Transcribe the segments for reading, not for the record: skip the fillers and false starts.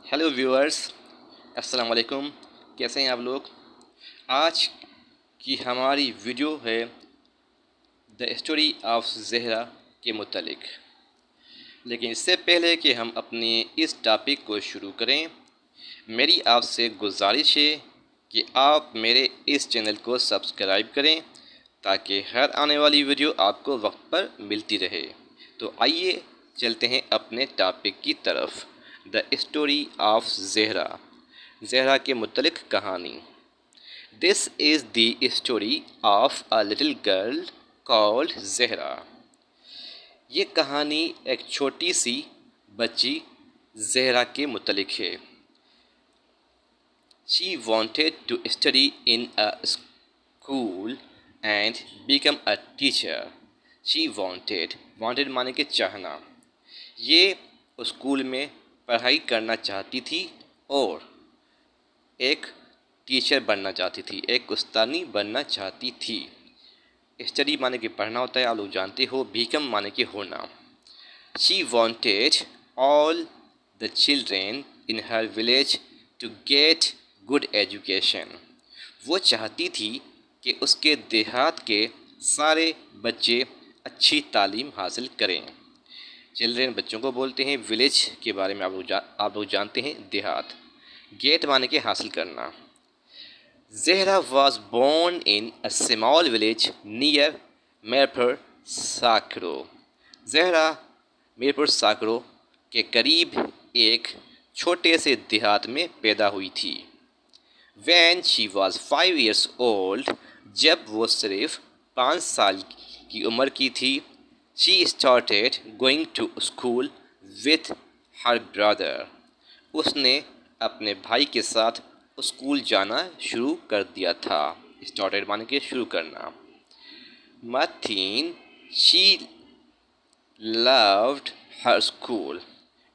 Hello viewers, अस्सलाम वालेकुम। कैसे हैं आप लोग? आज की हमारी वीडियो है द स्टोरी ऑफ ज़हरा के मुतालिक। लेकिन इससे पहले कि हम अपने इस टॉपिक को शुरू करें, मेरी आपसे गुजारिश है कि आप मेरे इस चैनल को सब्सक्राइब करें ताकि हर आने वाली वीडियो आपको वक्त पर मिलती रहे। तो आइए चलते हैं अपने टॉपिक की तरफ। The story of Zahra, Zahra के मुतलिक कहानी। This is the story of a little girl called Zahra. ये कहानी एक छोटी सी बच्ची ज़हरा के मुतलिक है। She wanted to study in a school and become a teacher. She wanted माने के चाहना। ये स्कूल में पढ़ाई करना चाहती थी और एक टीचर बनना चाहती थी, एक उस्तानी बनना चाहती थी। स्टडी माने कि पढ़ना होता है, आप लोग जानते हो। बीकम माने कि होना। She wanted all the children in her village to get good education. वो चाहती थी कि उसके देहात के सारे बच्चे अच्छी तालीम हासिल करें। चिल्ड्रेन बच्चों को बोलते हैं, विलेज के बारे में आप लोग जानते हैं, देहात। गेट माने के हासिल करना। Zahra was born in a small village near Mirpur Sakro. Zahra Mirpur Sakro के करीब एक छोटे से देहात में पैदा हुई थी। When she was 5 years old, जब वो सिर्फ 5 साल की उम्र की थी, she started going to school with her brother. उसने अपने भाई के साथ स्कूल जाना शुरू कर दिया था। Started माने के शुरू करना। Mateen, she loved her school.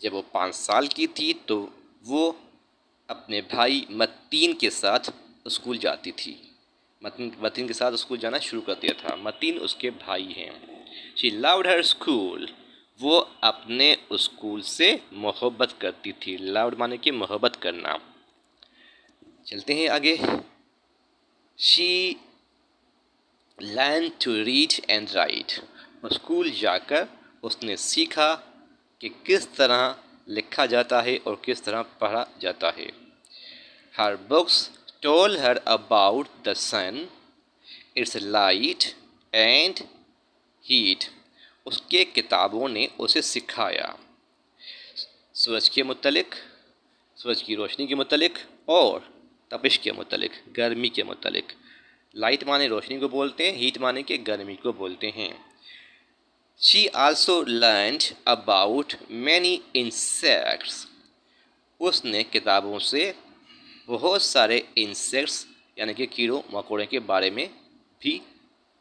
जब वो 5 साल की थी तो वो अपने भाई मतीन के साथ स्कूल जाती थी। मतीन के साथ स्कूल जाना शुरू कर दिया था। मतीन उसके भाई हैं। She loved her school. वो अपने स्कूल से मोहब्बत करती थी। loved माने कि मोहब्बत करना। चलते हैं आगे। She learned to read and write. School जाकर उसने सीखा कि किस तरह लिखा जाता है और किस तरह पढ़ा जाता है। Her books told her about the sun, its light and heat. उसके किताबों ने उसे सिखाया सूरज के मुतलिक, सूरज की रोशनी के मुतलिक और तपिश के मुतलिक, गर्मी के मुतलिक। लाइट माने रोशनी को बोलते हैं, हीट माने के गर्मी को बोलते हैं। She also learned about many insects. उसने किताबों से बहुत सारे इंसेक्ट्स यानी कि कीड़ों मकोड़ों के बारे में भी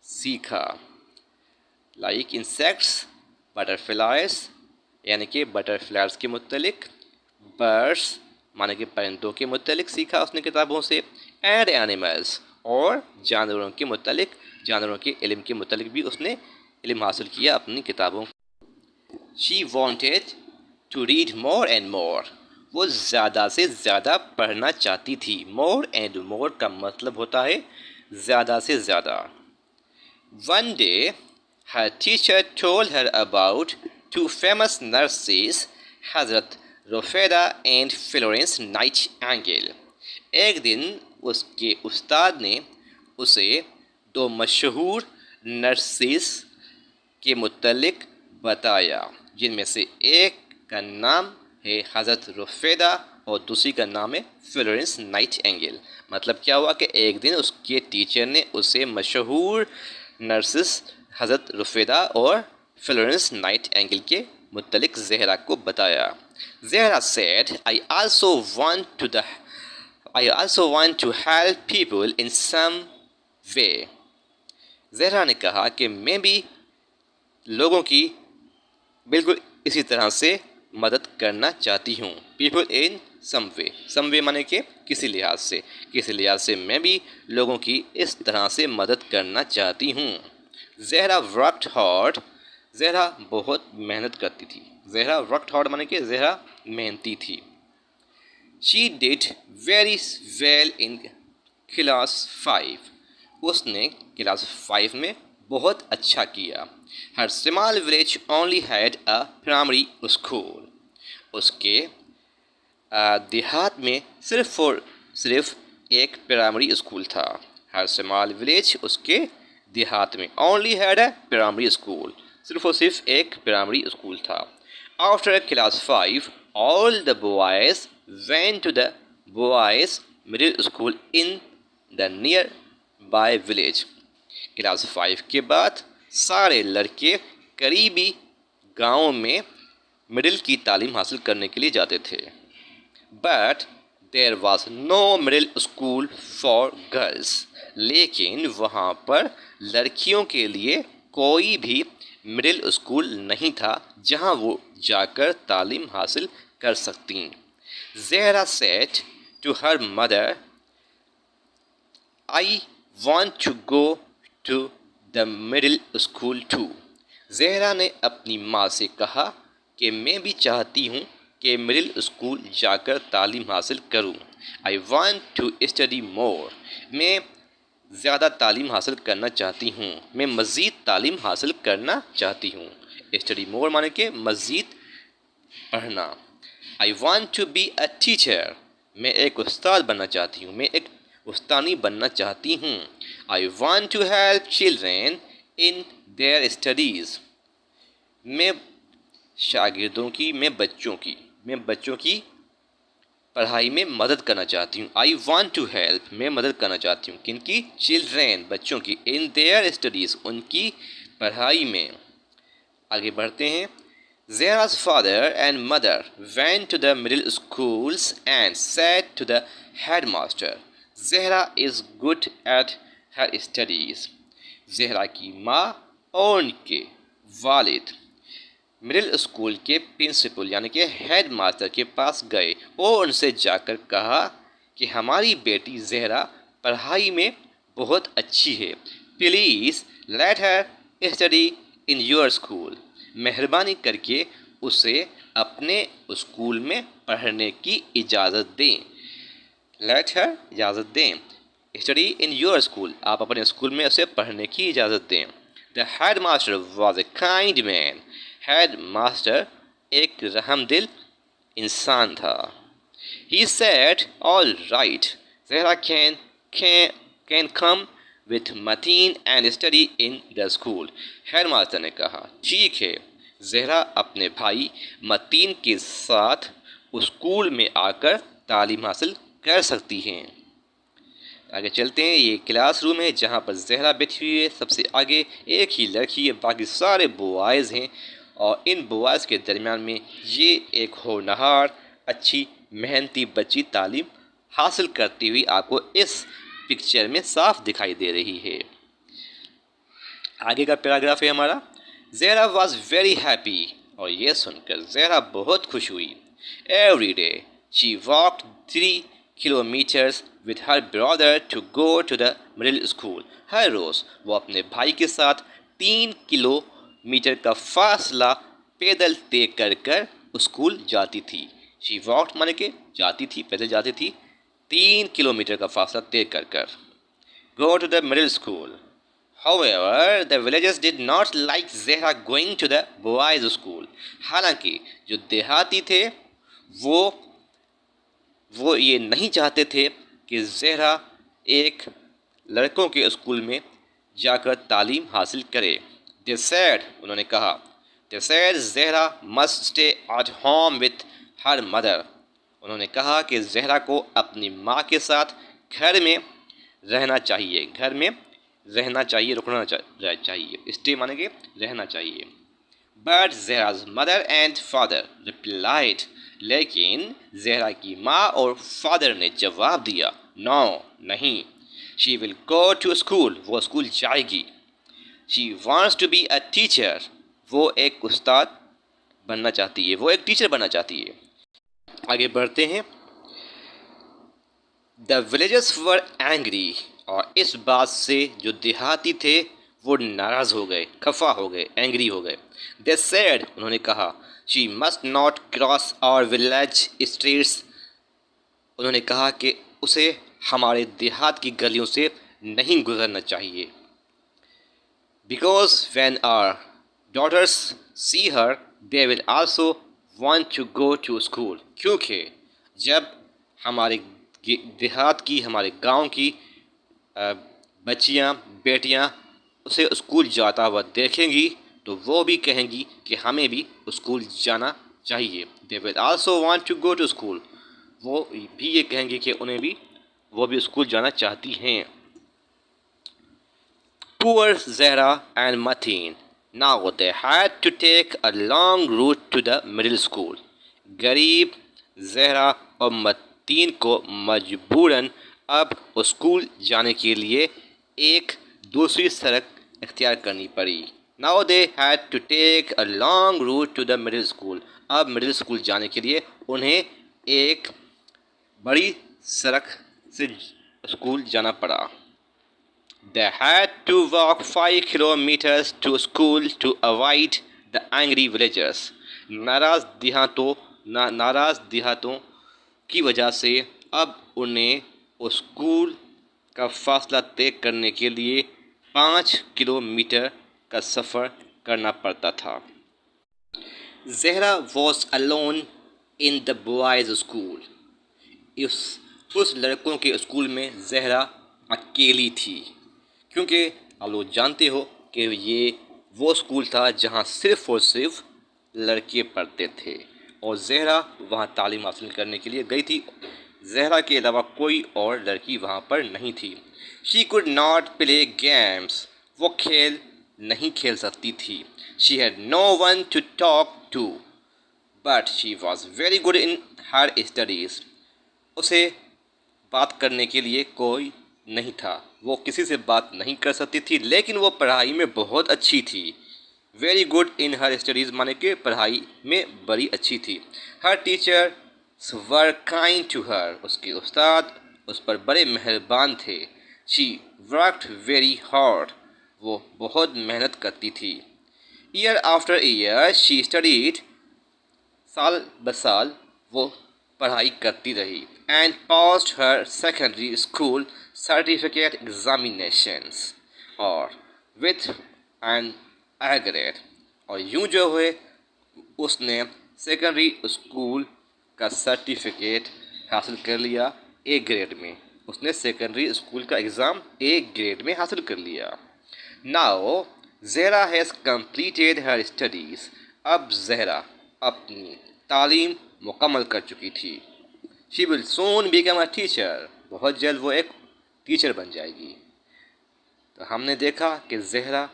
सीखा। लाइक इंसेक्ट्स, बटरफ्लाइज यानी कि बटरफ्लाइज के मुतलिक, बर्ड्स माने कि परिंदों के मुतलिक सीखा उसने किताबों से, एंड एनिमल्स और जानवरों के मुतलिक, जानवरों के इल्म के मुतलिक भी उसने इल्म हासिल किया अपनी किताबों। She wanted to read more and more. वो ज़्यादा से ज़्यादा पढ़ना चाहती थी। more and more का मतलब होता है ज़्यादा से ज़्यादा। One day, her teacher told her about two famous nurses, Hazrat Rofeda and Florence Nightingale. एक दिन उसके उस्ताद ने उसे दो मशहूर नर्सेस के मुतलिक बताया, जिनमें से एक का नाम है हज़रत रुफेदा और दूसरी का नाम है फ्लोरेंस नाइटिंगेल। मतलब क्या हुआ कि एक दिन उसके टीचर ने उसे मशहूर नर्सेस हज़रत रुफेदा और फ्लोरेंस नाइटिंगेल के मुतलिक ज़हरा को बताया। Zahra said, I also want to help people in some way. Zahra ने कहा कि मैं भी लोगों की बिल्कुल इसी तरह से मदद करना चाहती हूँ। पीपल इन सम वे माने कि किसी लिहाज से मैं भी लोगों की इस तरह से मदद करना चाहती हूँ। ज़हरा वर्कड हार्ड, ज़हरा बहुत मेहनत करती थी। ज़हरा वर्कड हार्ड माने कि ज़हरा मेहनती थी। She did very well in class 5. उसने क्लास 5 में बहुत अच्छा किया. Her small village only had a primary school. उसके देहात में सिर्फ एक प्राइमरी स्कूल था. Her small village उसके देहात में only had a primary school. सिर्फ और सिर्फ एक प्राइमरी स्कूल था. After class 5, all the boys went to the boys' middle school in the nearby village. Class 5 के बाद सारे लड़के करीबी गाँव में मिडिल की तालीम हासिल करने के लिए जाते थे. But there was no middle school for girls. लेकिन वहाँ पर लड़कियों के लिए कोई भी मिडिल स्कूल नहीं था जहाँ वो जाकर तालीम हासिल कर सकती. Zehra said to her mother, I want to go to the middle school too. Zahra ने अपनी माँ से कहा कि मैं भी चाहती हूँ कि मिडिल स्कूल जाकर तालीम हासिल करूँ. I want to study more. मैं ज़्यादा तालीम हासिल करना चाहती हूँ. मैं मज़ीद तालीम हासिल करना चाहती हूँ. स्टडी मोर माने कि मज़ीद पढ़ना. I want to be a teacher. मैं एक उस्ताद बनना चाहती हूँ. मैं एक उस्तानी बनना चाहती हूँ. I want to help children in their studies. मैं शागिर्दों की मैं बच्चों की पढ़ाई में मदद करना चाहती हूँ. I want to help. मैं मदद करना चाहती हूँ. किनकी? Children, बच्चों की. In their studies, उनकी पढ़ाई में. आगे बढ़ते हैं. Zehra's father and mother went to the middle schools and said to the headmaster, Zehra is good at her studies. Zahra की माँ और उनके वालिद मिडिल स्कूल के प्रिंसिपल यानी कि हेड मास्टर के पास गए और उनसे जाकर कहा कि हमारी बेटी ज़हरा पढ़ाई में बहुत अच्छी है. Please let her study in your school. मेहरबानी करके उसे अपने स्कूल में पढ़ने की इजाज़त दें. लेट हर इजाज़त दें. Study in your school. आप अपने स्कूल में उसे पढ़ने की इजाज़त दें. The head master was a kind man. Head master एक रहमदिल इंसान था. He said all right Zahra can come with Mateen and study in the school. Head master ने कहा ठीक है, ज़हरा अपने भाई मतीन के साथ स्कूल में आकर तालीम हासिल कर सकती हैं. आगे चलते हैं. ये क्लास रूम है जहाँ पर ज़हरा बैठी हुई है. सबसे आगे एक ही लड़की है, बाकी सारे बॉयज़ हैं और इन बॉयज़ के दरमियान में ये एक होनहार अच्छी मेहनती बच्ची तालीम हासिल करती हुई आपको इस पिक्चर में साफ दिखाई दे रही है. आगे का पैराग्राफ है हमारा. Zahra was very happy. और ये सुनकर ज़हरा बहुत खुश हुई. Every day she walked 3 kilometers with her brother to go to the middle school. हर रोज़ वो अपने भाई के साथ 3 किलोमीटर का फासला पैदल तय कर स्कूल जाती थी. शी वॉकड माने के जाती थी, पैदल जाती थी. 3 किलोमीटर का फासला तय कर. Go to the middle school. However, the villagers did not like Zehra going to the boys' school. हालांकि जो देहाती थे वो ये नहीं चाहते थे कि ज़हरा एक लड़कों के स्कूल में जाकर तालीम हासिल करे. They said, उन्होंने कहा, They said Zahra must stay at home with her mother. उन्होंने कहा कि ज़हरा को अपनी माँ के साथ घर में रहना चाहिए. घर में रहना चाहिए, रुकना चाहिए. स्टे माने के रहना चाहिए. But Zehra's mother and father replied, लेकिन ज़हरा की माँ और फादर ने जवाब दिया, नो नहीं. She will go to school. वो स्कूल जाएगी. She wants to be a teacher. वो एक उस्ताद बनना चाहती है, वो एक टीचर बनना चाहती है. आगे बढ़ते हैं. The villagers were angry. और इस बात से जो देहाती थे वो नाराज़ हो गए, खफा हो गए, एंग्री हो गए. दे सेड, उन्होंने कहा, she must not cross our village streets انہوں نے کہا کہ اسے ہمارے دیہات کی گلیوں سے نہیں گزرنا چاہیے. Because when our daughters see her, they will also want to go to school. کیونکہ جب ہمارے دیہات کی ہمارے گاؤں کی بچیاں بیٹیاں اسے اسکول جاتا ہوا دیکھیں گی تو وہ بھی کہیں گی کہ ہمیں بھی اسکول جانا چاہیے. They will also want to go to school. وہ بھی یہ کہیں گی کہ وہ بھی اسکول جانا چاہتی ہیں. Poor Zehra and Mateen. Now they had to take a long route to the middle school. غریب زہرا اور متین کو مجبوراً اب اسکول جانے کے لیے ایک دوسری سڑک اختیار کرنی پڑی. Now they had to take a long route to the middle school. اب مڈل اسکول جانے کے لیے انہیں ایک بڑی سڑک سے اسکول جانا پڑا. They had to walk 5 kilometers to school to avoid the angry villagers. ناراض دیہاتوں کی وجہ سے اب انہیں اسکول کا فاصلہ طے کرنے کے لیے 5 کلومیٹر کا سفر کرنا پڑتا تھا. Zahra was alone in the boys' school. اس لڑکوں کے اسکول میں زہرا اکیلی تھی کیونکہ آپ لوگ جانتے ہو کہ یہ وہ اسکول تھا جہاں صرف اور صرف لڑکے پڑھتے تھے اور زہرا وہاں تعلیم حاصل کرنے کے لیے گئی تھی. زہرا کے علاوہ کوئی اور لڑکی وہاں پر نہیں تھی. She could not play games. وہ کھیل نہیں کھیل سکتی تھی. She had no one to talk to. But she was very good in her studies. اسے بات کرنے کے لیے کوئی نہیں تھا. وہ کسی سے بات نہیں کر سکتی تھی لیکن وہ پڑھائی میں بہت اچھی تھی. Very good in her studies مانے کہ پڑھائی میں بڑی اچھی تھی. Her teachers were kind to her. اس کے استاد اس پر بڑے مہربان تھے. She worked very hard. وہ بہت محنت کرتی تھی. Year after year she studied. سال بسال وہ پڑھائی کرتی رہی. And passed her secondary school certificate examinations اور وتھ این اے گریڈ. اور یوں جو ہوئے اس نے سیکنڈری اسکول کا سرٹیفکیٹ حاصل کر لیا اے گریڈ میں. اس نے سیکنڈری اسکول کا ایگزام اے گریڈ میں حاصل کر لیا. Now Zahra has completed her studies. اب زہرا اپنی تعلیم مکمل کر چکی تھی. شی ول سون بیکم اے ٹیچر. بہت جلد وہ ایک ٹیچر بن جائے گی. تو ہم نے دیکھا کہ زہرا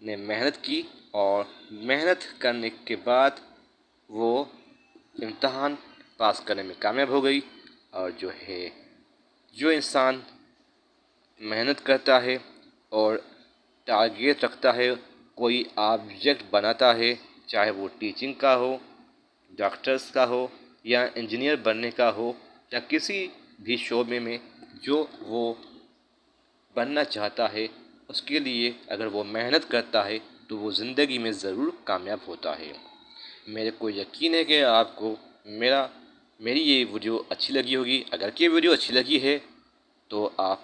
نے محنت کی اور محنت کرنے کے بعد وہ امتحان پاس کرنے میں کامیاب ہو گئی. اور جو انسان محنت کرتا ہے اور ٹارگیٹ رکھتا ہے, کوئی آبجیکٹ بناتا ہے, چاہے وہ ٹیچنگ کا ہو, ڈاکٹرز کا ہو یا انجینئر بننے کا ہو یا کسی بھی شعبے میں جو وہ بننا چاہتا ہے, اس کے لیے اگر وہ محنت کرتا ہے تو وہ زندگی میں ضرور کامیاب ہوتا ہے. میرے کو یقین ہے کہ آپ کو میری یہ ویڈیو اچھی لگی ہوگی. اگر یہ ویڈیو اچھی لگی ہے تو آپ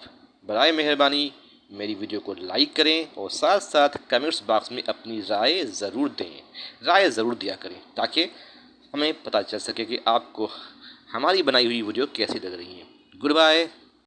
برائے مہربانی میری ویڈیو کو لائک کریں اور ساتھ ساتھ کمنٹس باکس میں اپنی رائے ضرور دیا کریں تاکہ ہمیں پتہ چل سکے کہ آپ کو ہماری بنائی ہوئی ویڈیو کیسی لگ رہی ہیں. Good bye.